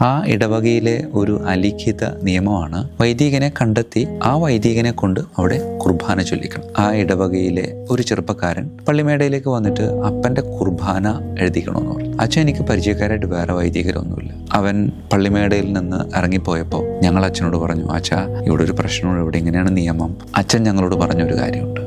ആ ഇടവകയിലെ ഒരു അലിഖിത നിയമമാണ് വൈദികനെ കണ്ടെത്തി ആ വൈദികനെ കൊണ്ട് അവിടെ കുർബാന ചൊല്ലിക്കണം. ആ ഇടവകയിലെ ഒരു ചെറുപ്പക്കാരൻ പള്ളിമേടയിലേക്ക് വന്നിട്ട് അപ്പൻ്റെ കുർബാന എഴുതിക്കണമെന്ന് പറഞ്ഞു. അച്ഛൻ എനിക്ക് പരിചയക്കാരായിട്ട് വേറെ വൈദികരൊന്നുമില്ല. അവൻ പള്ളിമേടയിൽ നിന്ന് ഇറങ്ങിപ്പോയപ്പോൾ ഞങ്ങൾ അച്ഛനോട് പറഞ്ഞു, അച്ഛാ ഇവിടെ ഒരു പ്രശ്നമുണ്ട്, ഇവിടെ ഇങ്ങനെയാണ് നിയമം. അച്ഛൻ ഞങ്ങളോട് പറഞ്ഞൊരു കാര്യമുണ്ട്.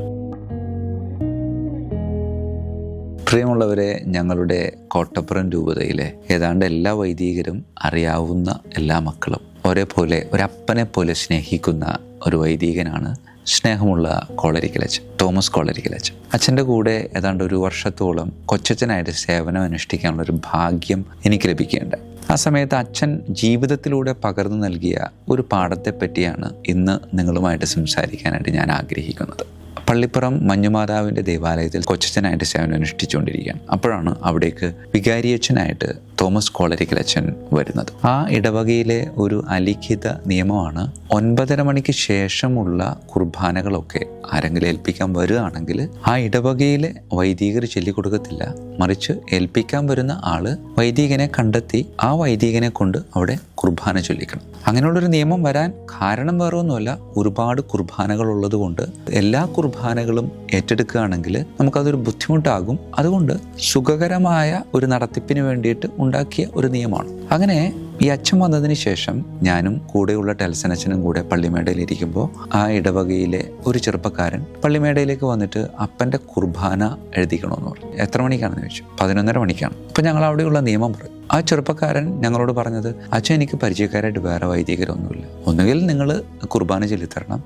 പ്രിയമുള്ളവരെ, ഞങ്ങളുടെ കോട്ടപ്പുറം രൂപതയിലെ ഏതാണ്ട് എല്ലാ വൈദികരും അറിയാവുന്ന എല്ലാ മക്കളും ഒരേപോലെ ഒരപ്പനെ പോലെ സ്നേഹിക്കുന്ന ഒരു വൈദികനാണ് സ്നേഹമുള്ള കോളരിക്കലച്ചൻ, തോമസ് കോളരിക്കലച്ചൻ. അച്ഛൻ്റെ കൂടെ ഏതാണ്ട് ഒരു വർഷത്തോളം കൊച്ചച്ഛനായിട്ട് സേവനം അനുഷ്ഠിക്കാനുള്ള ഒരു ഭാഗ്യം എനിക്ക് ലഭിക്കുകയുണ്ടായി. ആ സമയത്ത് അച്ഛൻ ജീവിതത്തിലൂടെ പകർന്നു നൽകിയ ഒരു പാഠത്തെ പറ്റിയാണ് ഇന്ന് നിങ്ങളുമായിട്ട് സംസാരിക്കാനായിട്ട് ഞാൻ ആഗ്രഹിക്കുന്നത്. പള്ളിപ്പുറം മഞ്ഞുമാതാവിൻ്റെ ദേവാലയത്തിൽ കൊച്ചച്ഛനായിട്ട് സേവനം അനുഷ്ഠിച്ചുകൊണ്ടിരിക്കുകയാണ്. അപ്പോഴാണ് അവിടേക്ക് വികാരിയച്ഛനായിട്ട് തോമസ് കോളരിക്കലച്ചൻ വരുന്നത്. ആ ഇടവകയിലെ ഒരു അലിഖിത നിയമമാണ് 9:30 മണിക്ക് ശേഷമുള്ള കുർബാനകളൊക്കെ ആരെങ്കിലും ഏൽപ്പിക്കാൻ വരികയാണെങ്കിൽ ആ ഇടവകയിലെ വൈദികർ ചൊല്ലിക്കൊടുക്കത്തില്ല, മറിച്ച് ഏൽപ്പിക്കാൻ വരുന്ന ആള് വൈദികനെ കണ്ടെത്തി ആ വൈദികനെ കൊണ്ട് അവിടെ കുർബാന ചൊല്ലിക്കണം. അങ്ങനെയുള്ളൊരു നിയമം വരാൻ കാരണം വേറെ ഒന്നുമല്ല, ഒരുപാട് കുർബാനകൾ ഉള്ളത് കൊണ്ട് എല്ലാ കുർബാനകളും ഏറ്റെടുക്കുകയാണെങ്കിൽ നമുക്കതൊരു ബുദ്ധിമുട്ടാകും. അതുകൊണ്ട് സുഖകരമായ ഒരു നടത്തിപ്പിന് വേണ്ടിയിട്ട് ഉണ്ടാക്കിയ ഒരു നിയമമാണ്. അങ്ങനെ ഈ അച്ഛൻ വന്നതിന് ശേഷം ഞാനും കൂടെയുള്ള ടെൽസനച്ഛനും കൂടെ പള്ളിമേടയിൽ ഇരിക്കുമ്പോൾ ആ ഇടവകയിലെ ഒരു ചെറുപ്പക്കാരൻ പള്ളിമേടയിലേക്ക് വന്നിട്ട് അപ്പൻ്റെ കുർബാന എഴുതിക്കണമെന്ന് പറഞ്ഞു. എത്ര മണിക്കാണെന്ന് ചോദിച്ചു. 11:30 മണിക്കാണ്. അപ്പം ഞങ്ങൾ അവിടെയുള്ള നിയമം പറയും. ആ ചെറുപ്പക്കാരൻ ഞങ്ങളോട് പറഞ്ഞത്, അച്ഛൻ എനിക്ക് പരിചയക്കാരായിട്ട് വേറെ വൈദികരൊന്നുമില്ല, ഒന്നുകിൽ നിങ്ങൾ കുർബാന ചൊല്ലിത്തരണം,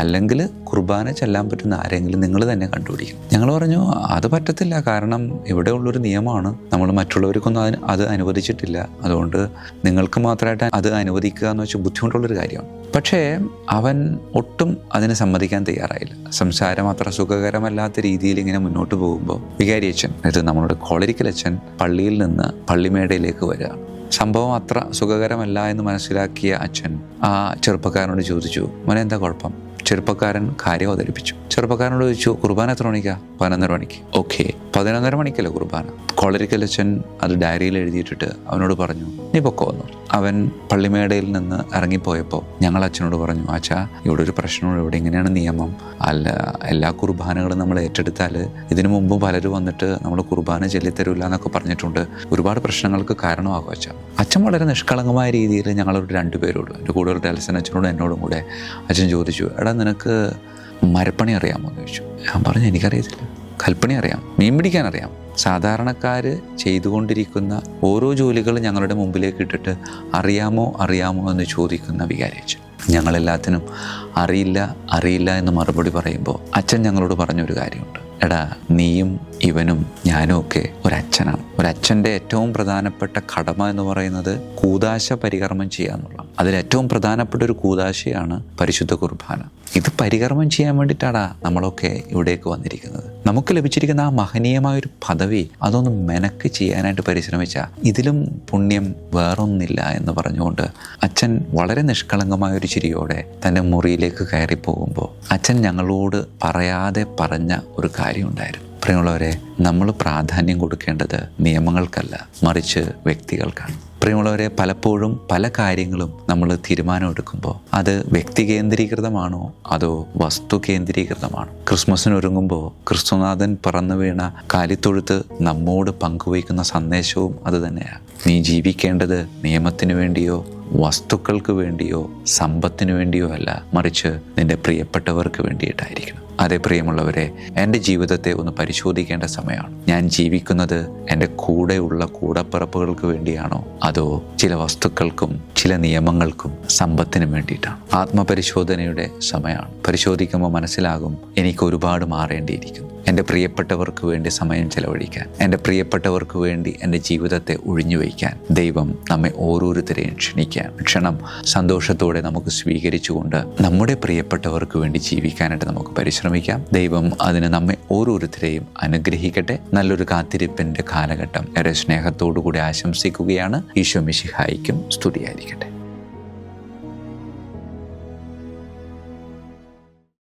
അല്ലെങ്കിൽ കുർബാന ചെല്ലാൻ പറ്റുന്ന ആരെങ്കിലും നിങ്ങൾ തന്നെ കണ്ടുപിടിക്കും. ഞങ്ങൾ പറഞ്ഞു അത് പറ്റത്തില്ല, കാരണം ഇവിടെ ഉള്ളൊരു നിയമമാണ്, നമ്മൾ മറ്റുള്ളവർക്കൊന്നും അത് അനുവദിച്ചിട്ടില്ല, അതുകൊണ്ട് നിങ്ങൾക്ക് മാത്രമായിട്ട് അത് അനുവദിക്കുക എന്ന് വെച്ചാൽ ബുദ്ധിമുട്ടുള്ളൊരു കാര്യമാണ്. പക്ഷേ അവൻ ഒട്ടും അതിന് സമ്മതിക്കാൻ തയ്യാറായില്ല. സംസാരം അത്ര സുഖകരമല്ലാത്ത രീതിയിൽ ഇങ്ങനെ മുന്നോട്ട് പോകുമ്പോൾ വികാരിയച്ഛൻ, ഇത് നമ്മളുടെ കോളരിക്കലച്ഛൻ പള്ളിയിൽ നിന്ന് പള്ളിമേടയിലേക്ക് വരികയാണ്. സംഭവം അത്ര സുഖകരമല്ല എന്ന് മനസ്സിലാക്കിയ അച്ഛൻ ആ ചെറുപ്പക്കാരനോട് ചോദിച്ചു, മോനെ എന്താ കുഴപ്പം? ചെറുപ്പക്കാരൻ കാര്യം അവതരിപ്പിച്ചു. ചെറുപ്പക്കാരനോട് ചോദിച്ചു, കുർബാന എത്ര മണിക്കാ? 11:30 മണിക്ക്. ഓക്കെ, 11:30 മണിക്കല്ലേ കുർബാന? കോളരിക്കലച്ചൻ അത് ഡയറിയിൽ എഴുതിയിട്ടിട്ട് അവനോട് പറഞ്ഞു, നീ പൊക്കോ വന്നു. അവൻ പള്ളിമേടയിൽ നിന്ന് ഇറങ്ങിപ്പോയപ്പോൾ ഞങ്ങൾ അച്ഛനോട് പറഞ്ഞു, അച്ഛാ ഇവിടെ ഒരു പ്രശ്നമുണ്ട്, ഇവിടെ ഇങ്ങനെയാണ് നിയമം. അല്ല, എല്ലാ കുർബാനകളും നമ്മൾ ഏറ്റെടുത്താൽ ഇതിനു മുമ്പ് പലരും വന്നിട്ട് നമ്മൾ കുർബാന ചൊല്ലിത്തരില്ല എന്നൊക്കെ പറഞ്ഞിട്ടുണ്ട്, ഒരുപാട് പ്രശ്നങ്ങൾക്ക് കാരണമാകും അച്ഛൻ. അച്ഛൻ വളരെ നിഷ്കളങ്കമായ രീതിയിൽ ഞങ്ങളൊരു 2 പേരോട്, എൻ്റെ കൂടെ ഒരു ടെൽസൻ അച്ഛനോടും എന്നോടും കൂടെ അച്ഛൻ ചോദിച്ചു, എടാ നിനക്ക് മരപ്പണി അറിയാമോ എന്ന് ചോദിച്ചു. ഞാൻ പറഞ്ഞു എനിക്കറിയത്തില്ല, കൽപ്പണി അറിയാം, മീൻ പിടിക്കാൻ അറിയാം. സാധാരണക്കാർ ചെയ്തുകൊണ്ടിരിക്കുന്ന ഓരോ ജോലികൾ ഞങ്ങളുടെ മുമ്പിലേക്ക് ഇട്ടിട്ട് അറിയാമോ എന്ന് ചോദിക്കുന്ന വികാരിയച്ഛൻ. ഞങ്ങളെല്ലാത്തിനും അറിയില്ല എന്ന് മറുപടി പറയുമ്പോൾ അച്ഛൻ ഞങ്ങളോട് പറഞ്ഞൊരു കാര്യമുണ്ട്, എടാ നീയും ഇവനും ഞാനും ഒക്കെ ഒരച്ഛനാണ്. ഒരച്ഛൻ്റെ ഏറ്റവും പ്രധാനപ്പെട്ട കടമ എന്ന് പറയുന്നത് കൂദാശ പരികർമ്മം ചെയ്യുക എന്നുള്ളതാണ്. അതിലേറ്റവും പ്രധാനപ്പെട്ട ഒരു കൂദാശയാണ് പരിശുദ്ധ കുർബാന. ഇത് പരികർമ്മം ചെയ്യാൻ വേണ്ടിയിട്ടാണ് നമ്മളൊക്കെ ഇവിടേക്ക് വന്നിരിക്കുന്നത്. നമുക്ക് ലഭിച്ചിരിക്കുന്ന ആ മഹനീയമായൊരു പദവി അതൊന്ന് മെനക്ക് ചെയ്യാനായിട്ട് പരിശ്രമിച്ചാൽ ഇതിലും പുണ്യം വേറൊന്നില്ല എന്ന് പറഞ്ഞുകൊണ്ട് അച്ഛൻ വളരെ നിഷ്കളങ്കമായൊരു ചിരിയോടെ തൻ്റെ മുറിയിലേക്ക് കയറി പോകുമ്പോൾ അച്ഛൻ ഞങ്ങളോട് പറയാതെ പറഞ്ഞ ഒരു കാര്യമുണ്ടായിരുന്നു. പ്രിയമുള്ളവരെ, നമ്മൾ പ്രാധാന്യം കൊടുക്കേണ്ടത് നിയമങ്ങൾക്കല്ല, മറിച്ച് വ്യക്തികൾക്കാണ്. പ്രിയമുള്ളവരെ, പലപ്പോഴും പല കാര്യങ്ങളും നമ്മൾ തീരുമാനമെടുക്കുമ്പോൾ അത് വ്യക്തി കേന്ദ്രീകൃതമാണോ അതോ വസ്തു കേന്ദ്രീകൃതമാണോ? ക്രിസ്മസിന് ഒരുങ്ങുമ്പോൾ ക്രിസ്തുനാഥൻ പിറന്നു വീണ കാലിത്തൊഴുത്ത് നമ്മോട് പങ്കുവയ്ക്കുന്ന സന്ദേശവും അത് തന്നെയാണ്. നീ ജീവിക്കേണ്ടത് നിയമത്തിന് വേണ്ടിയോ വസ്തുക്കൾക്ക് വേണ്ടിയോ സമ്പത്തിന് വേണ്ടിയോ അല്ല, മറിച്ച് നിന്റെ പ്രിയപ്പെട്ടവർക്ക് വേണ്ടിയിട്ടായിരിക്കണം. അതേ പ്രിയമുള്ളവരെ, എൻ്റെ ജീവിതത്തെ ഒന്ന് പരിശോധിക്കേണ്ട സമയമാണ്. ഞാൻ ജീവിക്കുന്നത് എൻ്റെ കൂടെയുള്ള കൂടപ്പിറപ്പുകൾക്ക് വേണ്ടിയാണോ അതോ ചില വസ്തുക്കൾക്കും ചില നിയമങ്ങൾക്കും സമ്പത്തിനും വേണ്ടിയിട്ടാണ്? ആത്മപരിശോധനയുടെ സമയമാണ്. പരിശോധിക്കുമ്പോൾ മനസ്സിലാകും എനിക്ക് ഒരുപാട് മാറേണ്ടിയിരിക്കുന്നു. എൻ്റെ പ്രിയപ്പെട്ടവർക്ക് വേണ്ടി സമയം ചെലവഴിക്കാൻ, എൻ്റെ പ്രിയപ്പെട്ടവർക്ക് വേണ്ടി എൻ്റെ ജീവിതത്തെ ഒഴിഞ്ഞുവയ്ക്കാൻ ദൈവം നമ്മെ ഓരോരുത്തരെയും ക്ഷണം സന്തോഷത്തോടെ നമുക്ക് സ്വീകരിച്ചുകൊണ്ട് നമ്മുടെ പ്രിയപ്പെട്ടവർക്ക് വേണ്ടി ജീവിക്കാനായിട്ട് നമുക്ക് പരിശ്രമിക്കാം. ദൈവം അതിന് നമ്മെ ഓരോരുത്തരെയും അനുഗ്രഹിക്കട്ടെ. നല്ലൊരു കാത്തിരിപ്പിൻ്റെ കാലഘട്ടം ഏറെ സ്നേഹത്തോടു കൂടി ആശംസിക്കുകയാണ്. ഈശോ മിശിഹായിക്കും സ്തുതിയായിരിക്കട്ടെ.